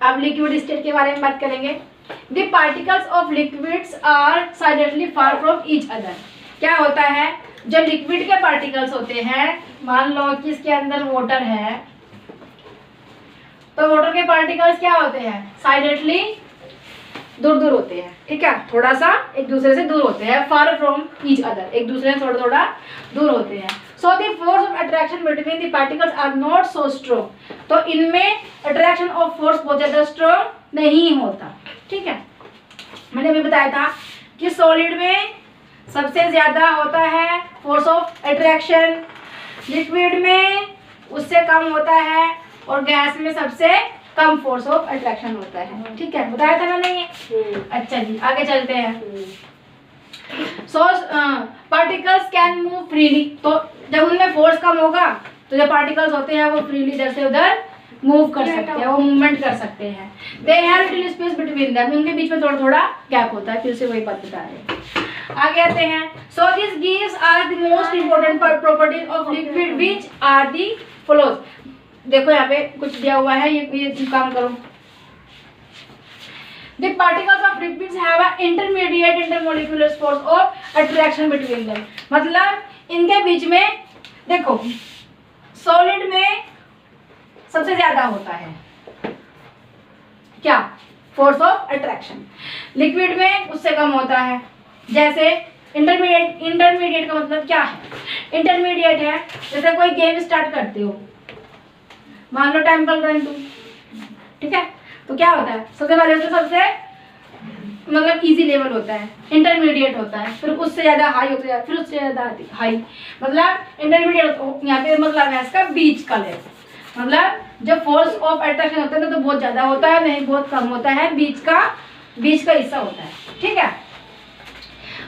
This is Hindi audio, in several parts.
अब लिक्विड स्टेट के बारे में बात करेंगे। The particles of liquids are silently far from each other. क्या होता है, जो लिक्विड के पार्टिकल्स होते हैं, मान लो कि इसके अंदर वाटर है, तो वाटर के पार्टिकल्स क्या होते हैं, साइलेंटली दूर दूर होते हैं, ठीक है, थोड़ा सा एक दूसरे से दूर होते हैं, फार फ्रॉम ईच अदर, एक दूसरे से थोड़ा थोड़ा दूर होते हैं। So the force of attraction between the particles are not so strong. तो इनमें अट्रैक्शन ऑफ फोर्स बहुत ज्यादा स्ट्रॉन्ग नहीं होता, ठीक है। मैंने भी बताया था कि सॉलिड में सबसे ज्यादा होता है फोर्स ऑफ अट्रैक्शन, लिक्विड में उससे कम होता है, और गैस में सबसे कम फोर्स ऑफ अट्रैक्शन होता है, ठीक है, बताया था ना नहीं है। अच्छा जी, आगे चलते हैं। सो पार्टिकल्स कैन मूव फ्रीली। तो जब उनमें फोर्स कम होगा तो जो पार्टिकल्स होते हैं वो फ्रीली इधर से उधर मूव कर सकते हैं, वो मूवमेंट कर सकते हैं। They have little space between them, उनके बीच में थोड़ा थोड़ा गैप होता है, फिर से वही बात बता रहे हैं। आगे आते हैं। So this gives are the most important properties of liquid which are the follows. देखो यहाँ पे कुछ दिया हुआ है, ये काम करो। The particles of liquids have an intermediate intermolecular force of attraction between them। मतलब इनके बीच में देखो, सॉलिड में सबसे ज्यादा होता है क्या, फोर्स ऑफ अट्रैक्शन, लिक्विड में उससे कम होता है। जैसे इंटरमीडिएट का मतलब क्या है, इंटरमीडिएट है जैसे कोई गेम स्टार्ट करते हो, मान लो टेम्पल रन 2, ठीक है, तो क्या होता है, सबसे पहले उसमें सबसे मतलब इजी लेवल होता है, इंटरमीडिएट होता है, फिर उससे ज्यादा हाई होता है, फिर उससे ज्यादा हाई, मतलब इंटरमीडिएट यहाँ पे मतलब है इसका बीच का लेवल। मतलब जब फोर्स ऑफ अट्रैक्शन होता है ना तो बहुत ज्यादा होता है, नहीं बहुत कम होता है, बीच का हिस्सा होता है, ठीक है।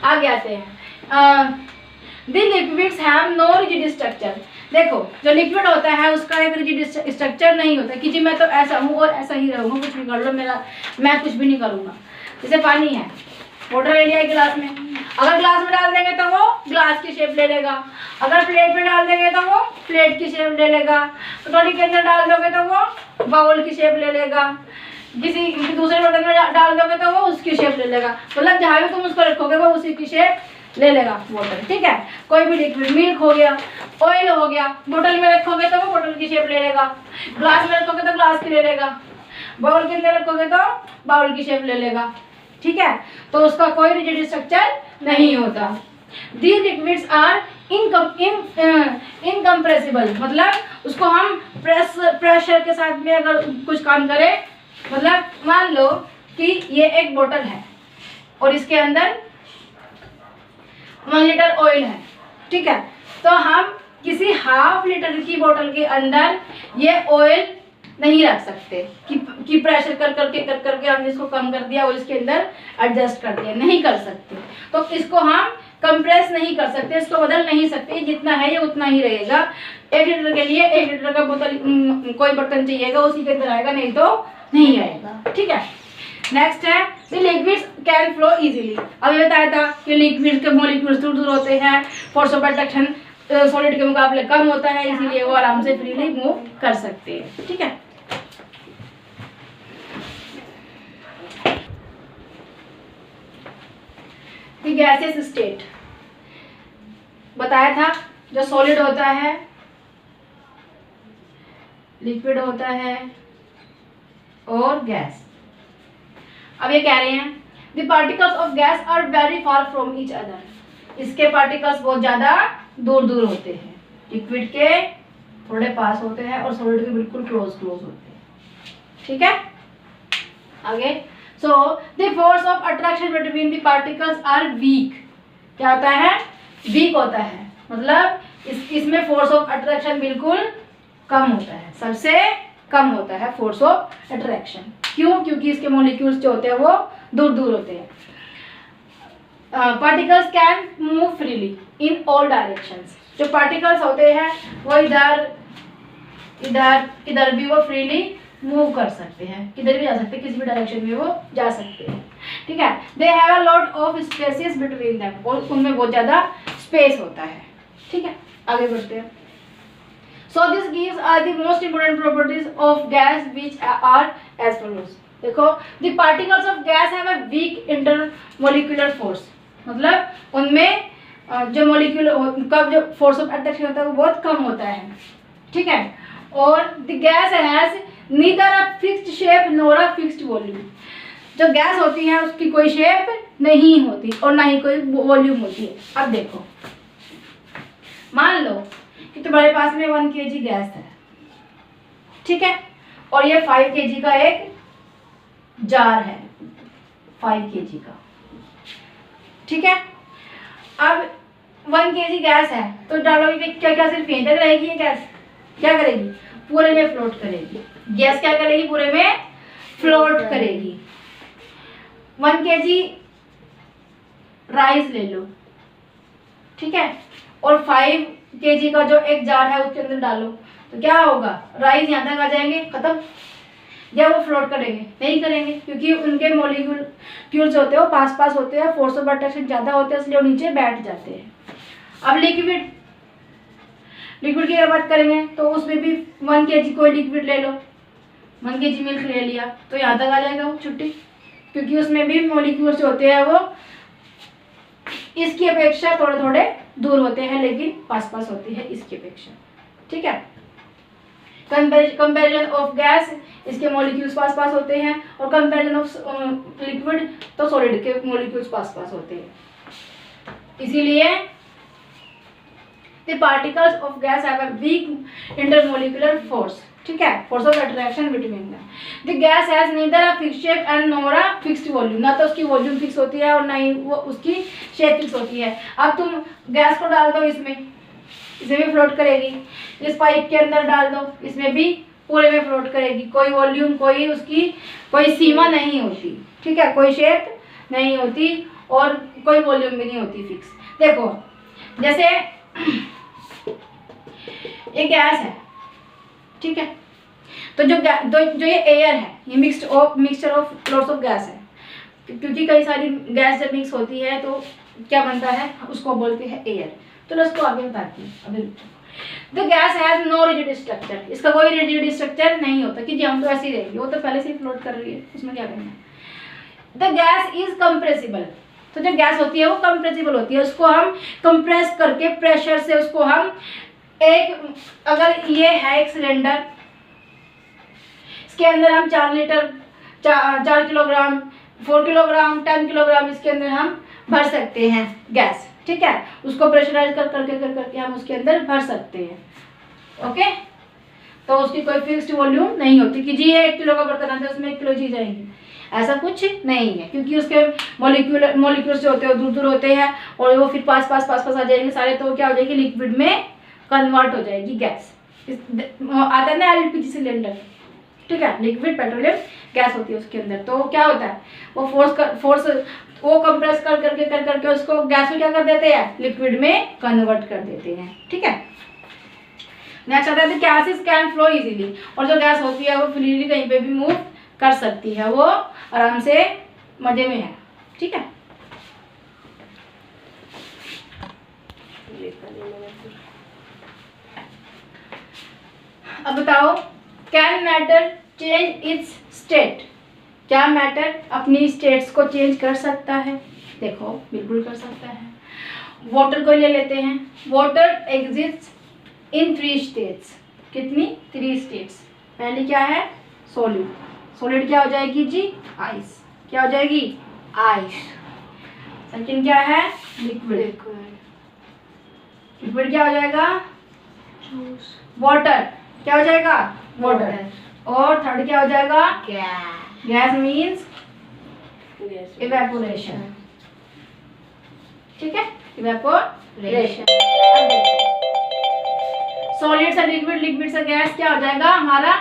आगे आते हैं। The liquids have no rigid structure. देखो जो लिक्विड होता है उसका एक रिजिड स्ट्रक्चर नहीं होता कि जी मैं तो ऐसा हूँ और ऐसा ही रहूँगा, कुछ भी कर लो, मैं कुछ भी नहीं करूँगा। जैसे पानी है, वाटर ले लिया गिलास में, अगर ग्लास में डाल देंगे तो वो ग्लास की शेप ले लेगा, अगर प्लेट में डाल देंगे तो वो प्लेट की शेप ले लेगा, कटोरी के अंदर डाल दोगे तो वो बाउल की शेप ले लेगा, किसी दूसरे बर्तन में डाल दोगे तो वो उसकी शेप ले लेगा। मतलब जहाँ भी तुम उसको रखोगे वो उसी की शेप ले लेगा बोतल, ठीक है। कोई भी लिक्विड, मिल्क हो गया, ऑयल हो गया, बोतल में रखोगे तो वो बोतल की शेप ले लेगा, ग्लास में रखोगे तो ग्लास की ले लेगा, बाउल के अंदर रखोगे तो बाउल की शेप ले लेगा, ठीक है। तो उसका कोई रिजिड स्ट्रक्चर नहीं होता। These liquids are इनकम्प्रेसिबल, मतलब उसको हम प्रेशर के साथ में अगर कुछ काम करें, मतलब मान लो कि ये एक बोतल है और इसके अंदर 1 लीटर ऑयल है, ठीक है, तो हम किसी हाफ लीटर की बोतल के अंदर ये ऑयल नहीं रख सकते कि प्रेशर कर करके हमने इसको कम कर दिया और इसके अंदर एडजस्ट कर दिया, नहीं कर सकते। तो इसको हम कंप्रेस नहीं कर सकते, इसको बदल नहीं सकते, जितना है ये उतना ही रहेगा। 1 लीटर के लिए 1 लीटर का बोतल कोई बर्तन चाहिएगा उसी के अंदर आएगा, नहीं तो नहीं आएगा, ठीक है। नेक्स्ट है the liquids can flow easily. अभी बताया था कि लिक्विड के मॉलिक्यूल्स दूर दूर होते हैं, फोर्स ऑफ अट्रैक्शन सॉलिड के मुकाबले कम होता है, इसीलिए वो आराम से फ्रीली मूव कर सकते हैं, ठीक है। गैसेस स्टेट बताया था, जो सॉलिड होता है, लिक्विड होता है और गैस। अब ये कह रहे हैं the particles of gas are very far from each other. इसके पार्टिकल्स बहुत ज्यादा दूर दूर होते हैं, लिक्विड के थोड़े पास होते हैं और सॉलिड के बिल्कुल क्लोज होते हैं, ठीक है। आगे so the force of attraction between the particles are weak. क्या होता है, वीक होता है, मतलब इसमें फोर्स ऑफ अट्रैक्शन बिल्कुल कम होता है, सबसे कम होता है फोर्स ऑफ अट्रैक्शन। क्यों? क्योंकि इसके मॉलिक्यूल्स जो होते हैं वो दूर दूर होते हैं। Particles can move freely in all directions. जो पार्टिकल्स होते हैं वो इधर भी वो फ्रीली मूव कर सकते हैं, किधर भी जा सकते हैं, किसी भी डायरेक्शन में वो जा सकते हैं, ठीक है। They have a lot of spaces between them, और उनमें बहुत ज़्यादा स्पेस होता है, ठीक है। आगे बढ़ते हैं। So this gives are the most important properties of gas which are as follows. देखो, the particles of gas have a weak intermolecular force, मतलब उनमें जो मोलिक्यूल का जो फोर्स ऑफ अट्रैक्शन होता है वो बहुत कम होता है, ठीक है। और the gas has neither a fixed shape NOR a fixed volume, जो गैस होती है उसकी कोई शेप नहीं होती और ना ही कोई वॉल्यूम होती है। अब देखो, मान लो कि तुम्हारे पास में 1 kg गैस है, ठीक है, और ये 5 kg का एक जार है, 5 kg का, ठीक है। अब 1 kg गैस है तो डालोगे क्या क्या सिर्फ यहीं तक रहेगी ये गैस? क्या करेगी? पूरे में फ्लोट करेगी। गैस क्या करेगी? पूरे में फ्लोट करेगी। 1 kg राइस ले लो, ठीक है, और 5 kg का जो एक जार है उसके अंदर डालो, तो क्या होगा? राइस यहाँ तक आ जाएंगे, खत्म। या वो फ्लोट करेंगे? नहीं करेंगे, क्योंकि उनके मॉलिक्यूल्स होते हैं वो पास पास होते हैं, फोर्स ऑफ अट्रैक्शन ज़्यादा होते हैं, इसलिए वो नीचे बैठ जाते हैं। अब लिक्विड की अगर बात करेंगे तो उसमें भी 1 kg कोई लिक्विड ले लो, 1 kg मिल्क ले लिया तो यहाँ तक आ जाएगा वो छुट्टी, क्योंकि उसमें भी मॉलिक्यूल्स होते हैं वो इसकी अपेक्षा थोड़े थोड़े दूर होते हैं, लेकिन पास पास होती है इसकी अपेक्षा, ठीक है। कंपैरिजन ऑफ गैस, इसके मॉलिक्यूल्स पास पास होते हैं, और कंपैरिजन ऑफ लिक्विड तो सॉलिड के मॉलिक्यूल्स पास पास होते हैं। इसीलिए the particles of gas have a weak intermolecular force, ठीक है, force of attraction between them. The gas has neither a fixed shape and nor a fixed volume, ना तो उसकी वॉल्यूम फिक्स होती है और ना ही वो उसकी शेप फिक्स होती है। अब तुम गैस को डाल दो इसमें भी फ्लोट करेगी, इस पाइप के अंदर डाल दो, इसमें भी पूरे में फ्लोट करेगी, कोई वॉल्यूम, कोई उसकी कोई सीमा नहीं होती, ठीक है, कोई शेप नहीं होती और कोई वॉल्यूम भी नहीं होती फिक्स। देखो, जैसे ये गैस है, ठीक है, तो जो ये एयर है, ये mixture of lots of gas है, क्योंकि कई सारी गैस जब मिक्स होती है तो क्या बनता है, उसको बोलते हैं एयर। तो मैं उसको आगे बताती हूँ। अभी the gas has no rigid structure, इसका कोई रिजिड स्ट्रक्चर नहीं होता कि जी हम तो ऐसे ही रहेंगे, वो तो पहले से ही फ्लोट कर रही है, उसमें क्या करना है। द गैस इज कंप्रेसिबल, तो जो गैस होती है वो कंप्रेसिबल होती है, उसको हम कंप्रेस करके प्रेशर से उसको हम एक, अगर ये है एक सिलेंडर, इसके अंदर हम 4 लीटर 4 किलोग्राम 4 किलोग्राम 10 किलोग्राम इसके अंदर हम भर सकते हैं गैस, ठीक है, उसको प्रेशराइज करके हम उसके अंदर भर सकते हैं, ओके। तो उसकी कोई फिक्स्ड वॉल्यूम नहीं होती कि जी ये 1 किलो का बर्तन आता है उसमें 1 किलो चीज आएगी, ऐसा कुछ नहीं है, क्योंकि उसके मॉलिक्यूल्स जो होते हैं दूर दूर होते हैं और वो फिर पास पास आ जाएंगे सारे, तो क्या हो जाएगी, लिक्विड में कन्वर्ट हो जाएगी गैस। आता है ना एलपीजी सिलेंडर, ठीक है, लिक्विड पेट्रोलियम गैस होती है उसके अंदर, तो क्या होता है वो फोर्स वो कंप्रेस करके उसको गैस में क्या कर देते हैं, लिक्विड में कन्वर्ट कर देते हैं, ठीक है। नेक्स्ट आता है गैसेस कैन फ्लो इजीली, और जो गैस होती है वो फ्रीली कहीं पे भी मूव कर सकती है, वो आराम से मजे में है, ठीक है। अब बताओ, can matter change its state, क्या मैटर अपनी स्टेट्स को चेंज कर सकता है? देखो, बिल्कुल कर सकता है। वाटर को ले लेते हैं, वाटर एग्जिस्ट इन 3 स्टेट्स, कितनी? 3 स्टेट्स। पहली क्या है? सॉलिड, सॉलिड क्या हो जाएगी जी? आइस, क्या हो जाएगी? आइस। सेकंड क्या है? लिक्विड, लिक्विड क्या हो जाएगा? जूस। वाटर क्या हो जाएगा? वाटर। और थर्ड क्या हो जाएगा? गैस। गैस मीन्स इवेपोरेशन, ठीक है, इवेपोरेशन। सॉलिड से लिक्विड, लिक्विड से गैस, क्या हो जाएगा हमारा?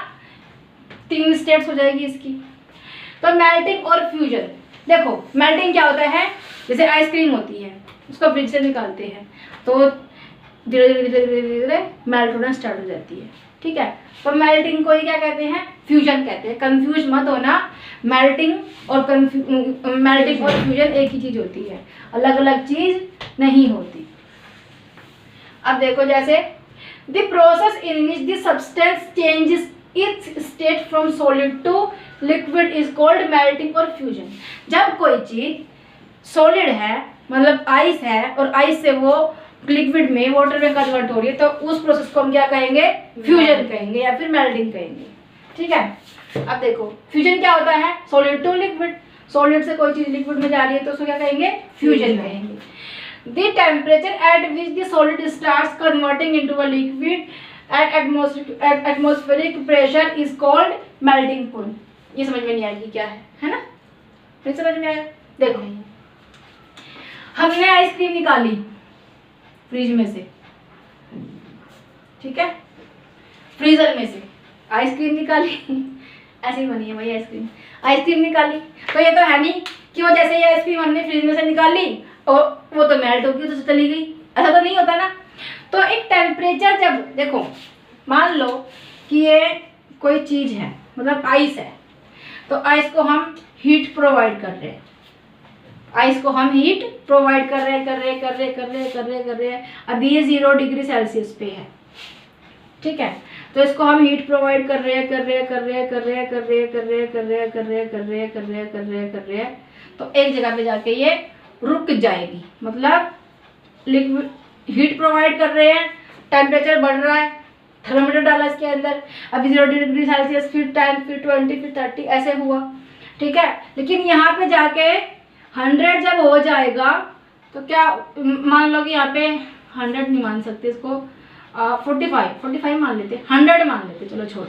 3 स्टेट्स हो जाएगी इसकी। तो मेल्टिंग और फ्यूजन, देखो मेल्टिंग क्या होता है, जैसे आइसक्रीम होती है, उसको फ्रिज से निकालते हैं तो धीरे धीरे मेल्ट होना स्टार्ट हो जाती है, ठीक है। तो मेल्टिंग को ही क्या कहते हैं? फ्यूजन कहते हैं। कंफ्यूज मत होना, मेल्टिंग और फ्यूजन एक ही चीज होती है, अलग अलग चीज नहीं होती। अब देखो, जैसे the process in which the substance changes its state from solid to liquid is called melting और fusion। जब कोई चीज सॉलिड है मतलब आइस है और आइस से वो लिक्विड में वाटर में कन्वर्ट हो रही है तो उस प्रोसेस को हम क्या कहेंगे? फ्यूजन कहेंगे या फिर मेल्टिंग कहेंगे। ठीक है, अब देखो फ्यूजन क्या होता है? सॉलिड टू लिक्विड, सॉलिड से कोई चीज लिक्विड में जा रही है तो उसको क्या कहेंगे? फ्यूजन कहेंगे। The temperature at which the solid starts converting into a liquid at atmospheric pressure is called melting point. ये समझ में नहीं आएगी क्या है ना? नहीं समझ में आया? देखो हमने आइसक्रीम निकाली फ्रिज में से, ठीक है, फ्रीजर में से आइसक्रीम निकाली ऐसे ही बनी है भाई आइसक्रीम। आइसक्रीम निकाली तो ये तो है नहीं कि वो जैसे ये आइसक्रीम हमने फ्रिज में से निकाली और वो तो मेल्ट होगी तो चली गई, ऐसा तो नहीं होता ना। तो एक टेम्परेचर जब देखो मान लो कि ये कोई चीज़ है मतलब आइस है तो आइस को हम हीट प्रोवाइड कर रहे हैं, आइस को हम हीट प्रोवाइड कर रहे हैं। अभी ये 0 डिग्री सेल्सियस पे है, ठीक है, तो इसको हम हीट प्रोवाइड कर रहे हैं तो एक जगह पे जाके ये रुक जाएगी। मतलब लिक्विड हीट प्रोवाइड कर रहे हैं, टेम्परेचर बढ़ रहा है, थर्मोमीटर डाला इसके अंदर, अभी 0 डिग्री सेल्सियस, फिर 10, फिर 20, फिर 30 ऐसे हुआ, ठीक है। लेकिन यहाँ पे जाके 100 जब हो जाएगा तो क्या मान लो कि यहाँ पे 100 नहीं मान सकते इसको, 45 मान लेते, 100 मान लेते, चलो छोड़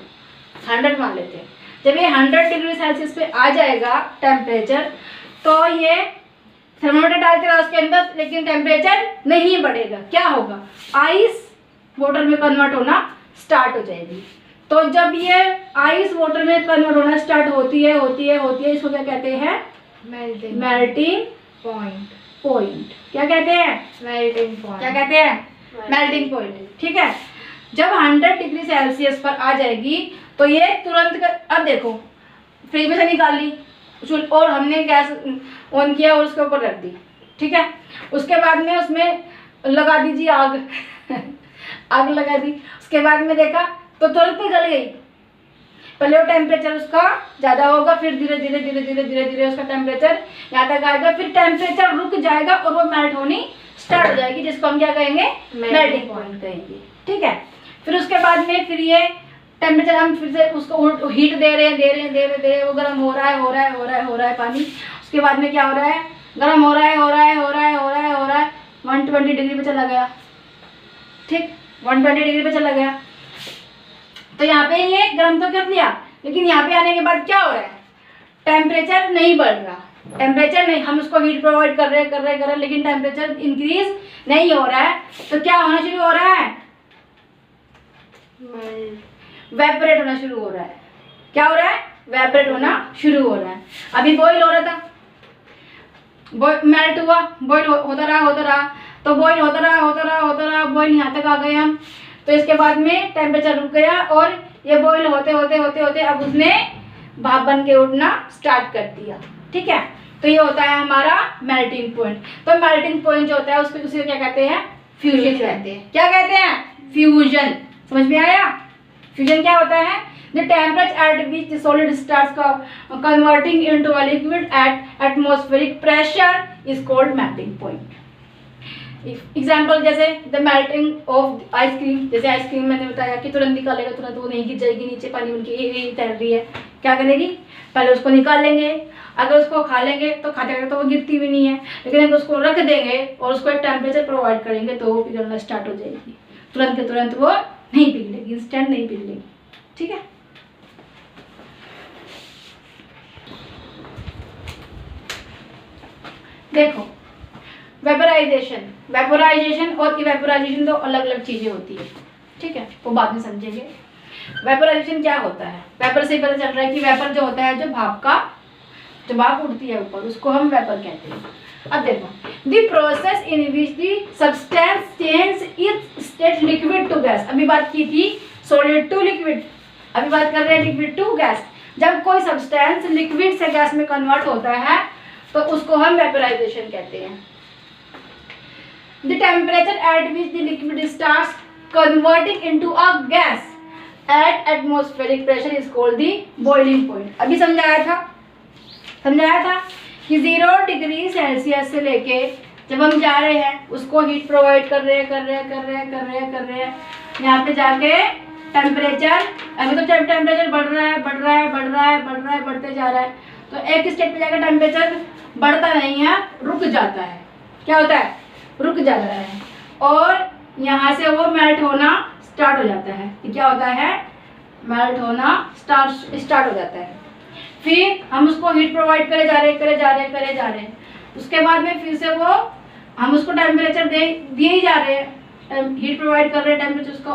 100 मान लेते। जब ये 100 डिग्री सेल्सियस पे आ जाएगा टेम्परेचर तो ये थर्मोमीटर डालते रहो उसके अंदर लेकिन टेम्परेचर नहीं बढ़ेगा। क्या होगा? आइस वाटर में कन्वर्ट होना स्टार्ट हो जाएगी। तो जब ये आइस वाटर में कन्वर्ट होना स्टार्ट होती है इसको क्या कहते हैं? Melting point. क्या कहते हैं? Melting point. क्या कहते हैं? मेल्टिंग पॉइंट, ठीक है। जब 100 डिग्री सेल्सियस पर आ जाएगी तो ये तुरंत अब देखो फ्रिज में से निकाल ली और हमने गैस ऑन किया और उसके ऊपर रख दी, ठीक है। उसके बाद में उसमें लगा दीजिए आग आग लगा दी। उसके बाद में देखा तो तुरंत ही गल गई। पहले वो टेम्परेचर उसका ज़्यादा होगा, फिर धीरे धीरे उसका टेम्परेचर यहाँ तक आएगा, फिर टेम्परेचर रुक जाएगा और वो मेल्ट होनी स्टार्ट हो जाएगी, जिसको हम क्या कहेंगे? मेल्टिंग पॉइंट कहेंगे, ठीक है। फिर उसके बाद में फिर ये टेम्परेचर हम फिर से उसको हीट दे रहे हैं, वो गर्म हो रहा है पानी। उसके बाद में क्या हो रहा है? गर्म हो रहा है 120 डिग्री पे चला गया, ठीक, 120 डिग्री पे चला गया। तो यहाँ पे ये गर्म तो कर दिया लेकिन यहाँ पे आने के बाद क्या हो रहा है? टेम्परेचर नहीं बढ़ रहा, टेम्परेचर नहीं, हम उसको हीट प्रोवाइड कर रहे हैं लेकिन टेम्परेचर इंक्रीज नहीं हो रहा है। तो क्या होना शुरू हो रहा है? वेपोरेट होना शुरू हो रहा है। क्या हो रहा है? वेपोरेट होना शुरू हो रहा है। अभी बॉईल हो रहा था, मेल्ट हुआ, बॉईल होता रहा तो बॉईल होता रहा बॉईल यहाँ तक आ गए हम। तो इसके बाद में टेम्परेचर रुक गया और ये बॉईल होते अब उसने भाप बन के उठना स्टार्ट कर दिया, ठीक है। तो ये होता है हमारा मेल्टिंग पॉइंट। तो मेल्टिंग पॉइंट जो होता है उसको उसे क्या कहते हैं? फ्यूजन कहते हैं। क्या कहते हैं? फ्यूजन। समझ में आया? फ्यूजन क्या होता है? The temperature at which the solid starts converting into a liquid at atmospheric pressure is called melting point. Example जैसे द मेल्टिंग ऑफ आइसक्रीम, जैसे आइसक्रीम मैंने बताया कि तुरंत निकालेगा, तुरंत वो नहीं गिर जाएगी नीचे, पानी बन के तैर रही है। क्या करेगी? पहले उसको निकाल लेंगे, अगर उसको खा लेंगे तो खाते तो वो गिरती भी नहीं है, लेकिन अगर उसको रख देंगे और उसको एक टेम्परेचर प्रोवाइड करेंगे तो वो पिघलना स्टार्ट हो जाएगी। तुरंत के तुरंत वो नहीं पिघलेगी, इंस्टेंट नहीं पिघलेगी, ठीक है। देखो वेपोराइजेशन और इवेपोराइजेशन दो अलग अलग चीजें होती है, ठीक है, वो बाद में समझेंगे। वेपोराइजेशन क्या होता है? वेपर से ही पता चल रहा है कि वेपर जो होता है जो भाप उड़ती है ऊपर, उसको हम वेपर कहते हैं। अब देखो the process in which the substance change its state liquid to gas. अभी बात की थी सॉलिड टू लिक्विड, अभी बात कर रहे हैं लिक्विड टू गैस। जब कोई सब्सटेंस लिक्विड से गैस में कन्वर्ट होता है तो उसको हम वेपोराइजेशन कहते हैं। The temperature at which the liquid starts converting into a gas at atmospheric pressure is called the boiling point. अभी समझाया था कि 0 डिग्री सेल्सियस से लेके जब हम जा रहे हैं उसको हीट प्रोवाइड कर रहे हैं यहाँ पे जाके टेम्परेचर, अभी तो टेम्परेचर बढ़ते जा रहा है, तो एक स्टेट पे जाकर टेम्परेचर बढ़ता नहीं है, रुक जाता है। क्या होता है? रुक जाता है और यहाँ से वो मेल्ट होना स्टार्ट हो जाता है। क्या होता है? मेल्ट होना स्टार्ट हो जाता है। फिर हम उसको हीट प्रोवाइड करे जा रहे हैं। उसके बाद में फिर से वो हम उसको टेम्परेचर दिए ही जा रहे हैं, हीट प्रोवाइड कर रहे हैं, टेम्परेचर उसको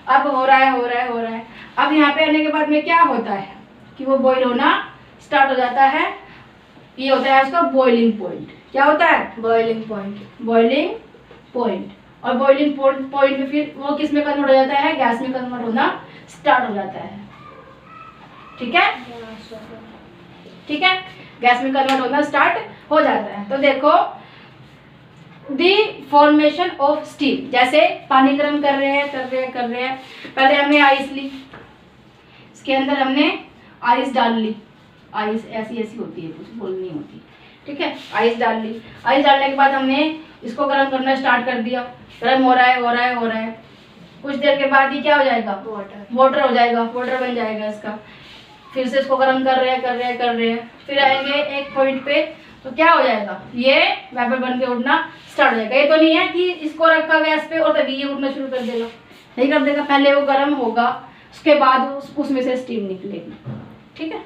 अब हो रहा है। अब यहाँ पे आने के बाद में क्या होता है कि वो बॉईल होना स्टार्ट हो जाता है। ये होता है उसका बॉइलिंग पॉइंट। क्या होता है? Boiling point. और बॉइलिंग पॉइंट में फिर वो किस में कन्वर्ट हो जाता है? गैस में कन्वर्ट होना स्टार्ट हो जाता है। ठीक है, गैस में कन्वर्ट होना स्टार्ट हो जाता है। तो देखो, दी फॉर्मेशन ऑफ स्टीम, जैसे पानी गर्म कर रहे हैं, पहले हमने आइस ली, इसके अंदर हमने आइस डाल ली, आइस ऐसी होती है, कुछ बोल नहीं होती, ठीक है। आइस डाल ली, आइस डालने के बाद हमने इसको गर्म करना स्टार्ट कर दिया, गर्म हो रहा है। कुछ देर के बाद ये क्या हो जाएगा? वाटर हो जाएगा, वाटर बन जाएगा इसका। फिर से इसको गर्म कर रहे हैं, फिर आएंगे एक पॉइंट पे, तो क्या हो जाएगा? ये वेपर बन के उड़ना स्टार्ट हो जाएगा। ये तो नहीं है कि इसको रखा गैस पे और तभी ये उड़ना शुरू कर देगा, नहीं कर देगा। पहले वो गर्म होगा, उसके बाद उसमें से स्टीम निकलेगी। ठीक है।